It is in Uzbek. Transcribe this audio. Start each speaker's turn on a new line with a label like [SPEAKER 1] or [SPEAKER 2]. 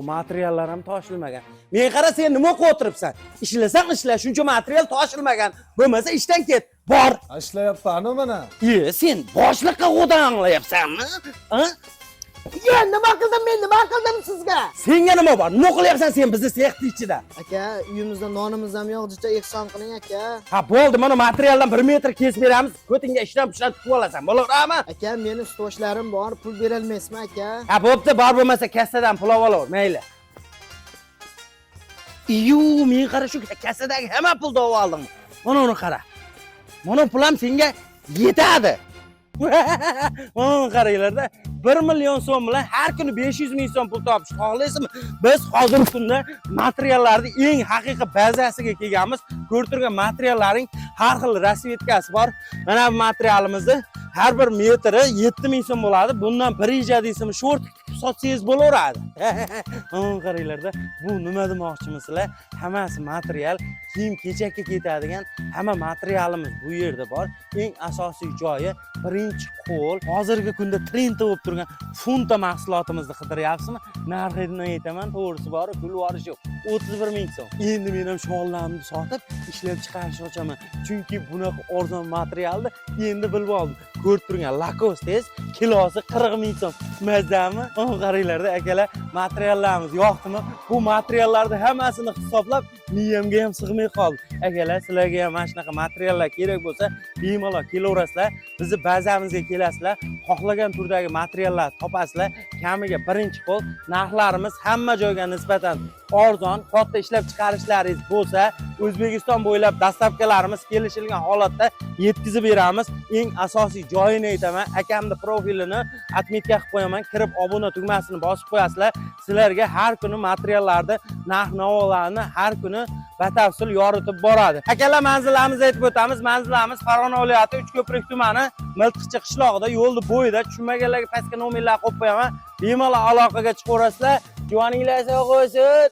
[SPEAKER 1] Materiallar ham toshilmagan. Men qara sen nima o'qib o'tiribsan? Ishlasang ishla, shuncha material toshilmagan. Bo'lmasa ishdan ket. Bor.
[SPEAKER 2] Ishlayapti ana mana.
[SPEAKER 1] Sen boshliqqa qo'dan anglayapsanmi? Ha? Nima qildim men? Nima qildim sizga? Senga nima bor? Nima qilyapsan sen bizni sexni ichida?
[SPEAKER 3] Aka, uyimizda nonimiz ham yo'q, jicha ehson qiling aka.
[SPEAKER 1] Ha, bo'ldi, mana materialdan 1 metr kesib beramiz. Ko'tingga ishdan tutib olasan. Bo'laverami?
[SPEAKER 3] Aka, meni ustoshlarim bor, pul bera olmaysizmi aka?
[SPEAKER 1] Ha, bo'pti, bor bo'lmasa kassadan pul olaver, mayli. Men qara shu kassadagi hamma pulni olib oldim. Mana uni qara. Mana pulim senga yetadi. Mana qaranglarda 1 million so'm bilan har kuni 500 ming so'm pul topish xohlaysizmi? Biz hozirgi kunda materiallarning eng haqiqiy bazasiga kelganmiz. Ko'rib turgan materiallarning har xil rasvetkasi bor. Mana bu materialimizni har bir metri 7 ming so'm bo'ladi. Bundan bir ijodiysizmi short sotsangiz bo'laveradi. Mana qaranglarda, bu nima demoqchimisizlar? Hammasi material, kiyim-kechakka ketadigan hamma materialimiz bu yerda bor. Eng asosiy joyi birinchi qo'l. Hozirgi kunda trendda bo'lib turgan funta mahsulotimizni qidiryapsizmi? Narxini aytaman, to'g'risi bor, pul borish yo'q. 31 ming so'm. Endi men ham shog'ullarni sotib, ishlab chiqarish ochaman. Chunki bunaqa arzon materialni endi bilib oldim. Ko'rib turgan Lacoste kilosi 40 ming so'm. Mazdami? Qaranglarda akalar, materiallarimiz yo'qdimi? Bu materiallarni hammasini hisoblab, miyamga ham sig'may qoldi. Akalar, sizlarga ham mana shunaqa materiallar kerak bo'lsa, bemalol kelaverasizlar. Bizni bazamizga kelasizlar. Xohlagan turdagi materiallar topasizlar. Kamiga birinchi qo'l. Narxlarimiz hamma joyga nisbatan arzon. Katta ishlab chiqarishlaringiz bo'lsa, O'zbekiston bo'ylab dastlabkilarimiz kelishilgan holatda yetkazib beramiz. Eng asosiy joyini aytaman, akamning profilini atmetka qilib qo'yaman. Kirib obuna tugmasini bosib qo'yasizlar. Sizlarga har kuni materiallarni, narx-navolarni har kuni batafsil yoritib boradi. Akalar, manzillarimizni aytib o'tamiz. Manzillarimiz Farg'ona viloyati Uchko'prik tumani, Miltiqchi qishlog'ida, yo'lni bo'yida. Tushunmaganlarga pastga nomerlar qo'yib qo'yaman. Bemalol aloqaga chiqaverasizlar. Joninglar sog' bo'lsin.